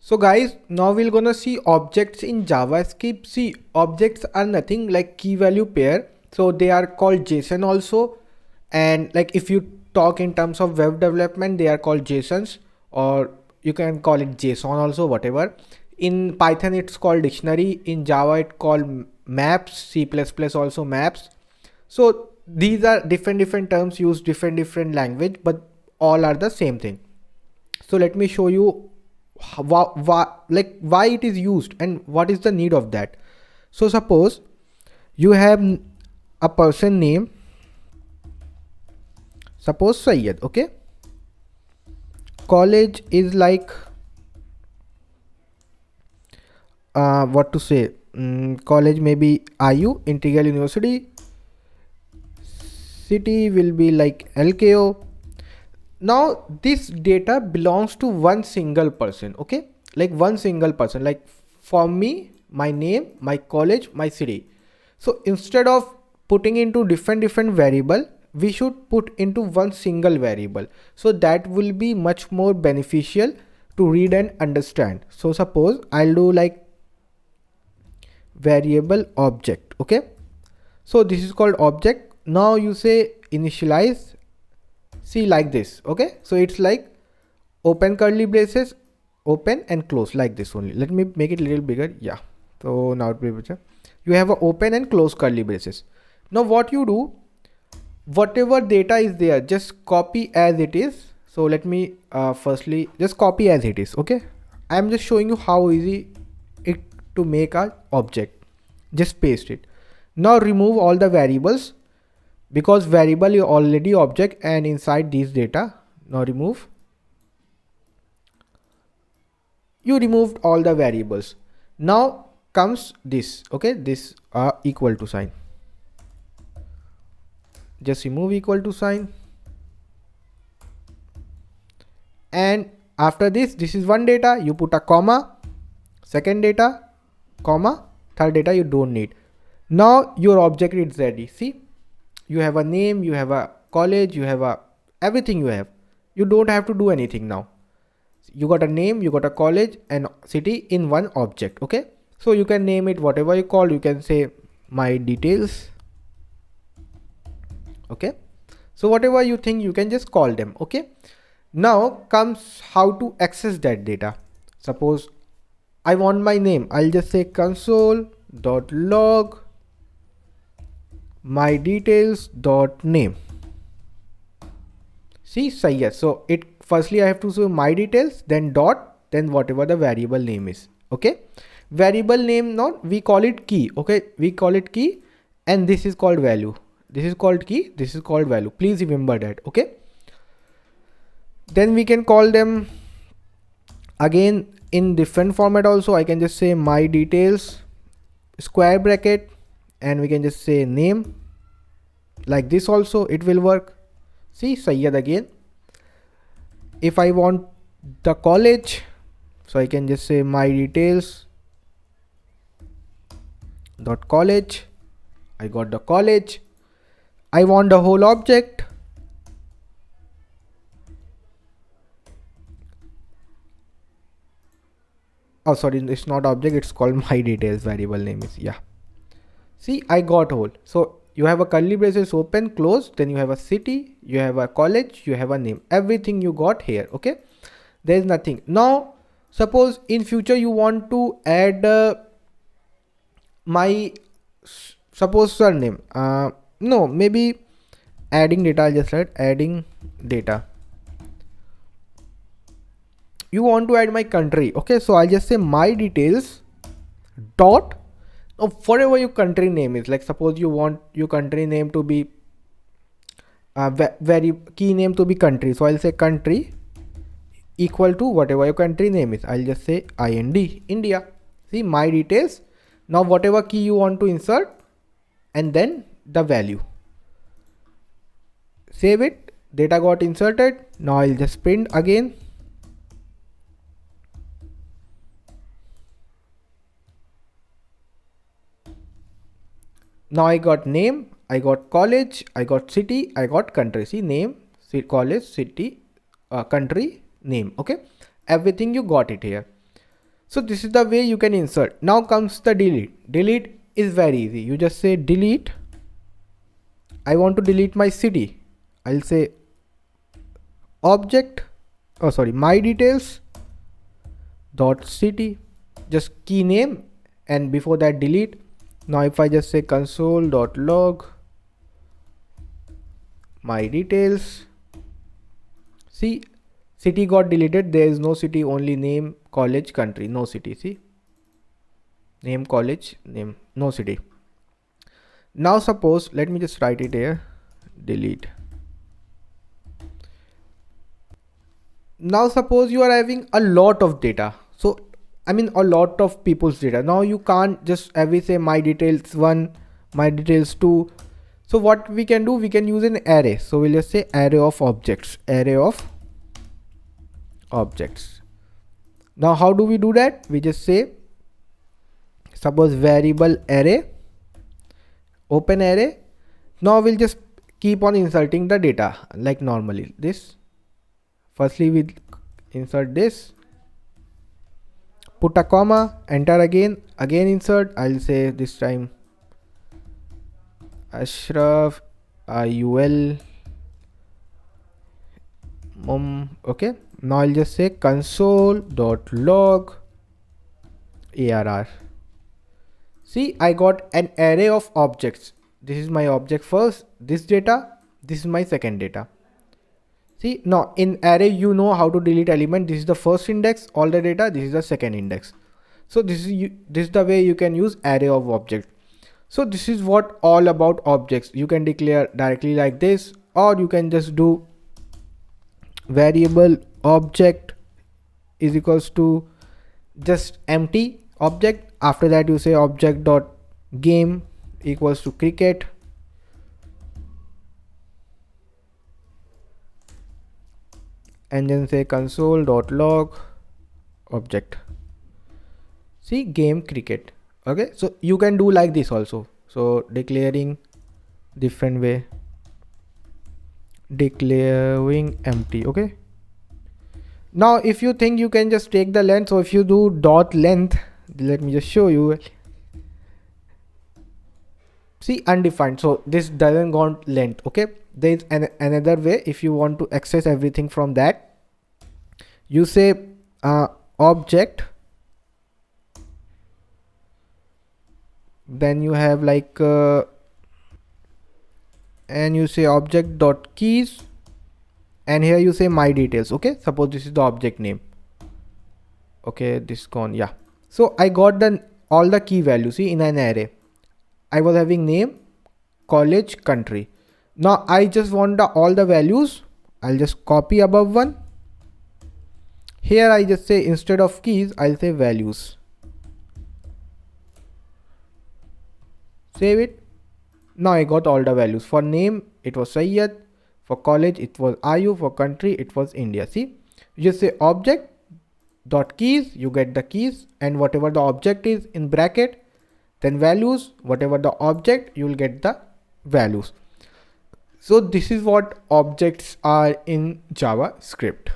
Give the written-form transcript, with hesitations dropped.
So guys, now we're gonna see objects in JavaScript. See, objects are nothing like key value pair. So they are called JSON also. And like if you talk in terms of web development, they are called JSONs, or you can call it JSON also, whatever. In Python, it's called dictionary. In Java, it called maps. C++ also maps. So these are different terms used different language, but all are the same thing. So let me show you why it is used and what is the need of that. So suppose you have a person name, suppose Syed. Okay, college is like what to say, college maybe IU, Integral University. City will be like LKO. Now this data belongs to one single person. Okay, like one single person, like for me, my name, my college, my city. So instead of putting into different variable, we should put into one single variable, so that will be much more beneficial to read and understand. So suppose I'll do like variable object. Okay, so this is called object. Now you say initialize. See, like this. Okay, so it's like open curly braces, open and close, like this only. Let me make it a little bigger. Yeah, so now it will be better. You have a open and close curly braces. Now what you do, whatever data is there, just copy as it is. So let me firstly just copy as it is. Okay, I am just showing you how easy it to make a object. Just paste it. Now remove all the variables, because variable is already object and inside these data. Now remove. You removed all the variables. Now comes this. Okay, this equal to sign. Just remove equal to sign, and after this is one data. You put a comma, second data, comma, third data you don't need. Now your object is ready. See, you have a name, you have a college, you have a everything you have. You don't have to do anything now. You got a name, you got a college and city in one object. Okay, so you can name it whatever you call. You can say my details. Okay, so whatever you think, you can just call them. Okay, now comes how to access that data. Suppose I want my name. I'll just say console.log my details.name. See, Syed. So it firstly I have to say my details, then dot, then whatever the variable name is. Okay, variable name, not we call it key. Okay, we call it key, and this is called value. This is called key, this is called value. Please remember that. Okay, then we can call them again in different format also. I can just say my details square bracket, and we can just say name, like this also it will work. See, Syed again. If I want the college, so I can just say my details dot college. I got the college. I want the whole object. Oh sorry, it's not object, it's called my details. Variable name is, yeah. See, I got whole. So you have a curly braces open, close, then you have a city, you have a college, you have a name. Everything you got here. Okay, there is nothing. Now suppose in future you want to add my suppose surname. No, maybe adding data. I'll just write adding data. You want to add my country. Okay, so I'll just say my details dot, whatever your country name is. Like suppose you want your country name to be very key name to be country, so I'll say country equal to whatever your country name is. I'll just say IND, India. See, my details. Now whatever key you want to insert, and then the value. Save it. Data got inserted. Now I'll just print again. Now I got name, I got college, I got city, I got country. See, name, college, city, country, name. Okay, everything you got it here. So this is the way you can insert. Now comes the delete. Delete is very easy. You just say delete. I want to delete my city. I'll say object, my details dot city, just key name, and before that delete. Now if I just say console dot log my details, see, city got deleted. There is no city, only name, college, country, no city. See, name, college, name, no city. Now suppose, let me just write it here, delete. Now suppose you are having a lot of data. So I mean a lot of people's data. Now you can't just every say my details 1, my details 2. So what we can do, we can use an array. So we'll just say array of objects, array of objects. Now how do we do that? We just say suppose variable array, open array. Now we'll just keep on inserting the data like normally. This firstly we insert this, put a comma, enter again insert. I'll say this time Ashraf IUL okay. Now I'll just say console.log ARR. See, I got an array of objects. This is my object first, this data, this is my second data. See, now in array you know how to delete element. This is the first index, all the data, this is the second index. So this is the way you can use array of object. So this is what all about objects. You can declare directly like this, or you can just do variable object is equals to just empty object. After that you say object dot game equals to cricket, and then say console.log object. See, game cricket. Okay, so you can do like this also. So declaring different way, declaring empty. Okay, now if you think you can just take the length, so if you do dot length, let me just show you. See, undefined, so this doesn't want length. Okay, there is another way. If you want to access everything from that, you say object, then you have like and you say object dot keys, and here you say my details. Okay, suppose this is the object name. Okay, this gone. Yeah, so I got all the key values. See, in an array I was having name, college, country. Now I just want all the values. I'll just copy above one. Here I just say instead of keys I'll say values. Save it. Now I got all the values. For name it was Sayyad, for college it was Ayu, for country it was India. See, you just say object dot keys, you get the keys, and whatever the object is in bracket, then values, whatever the object, you will get the values. So this is what objects are in JavaScript.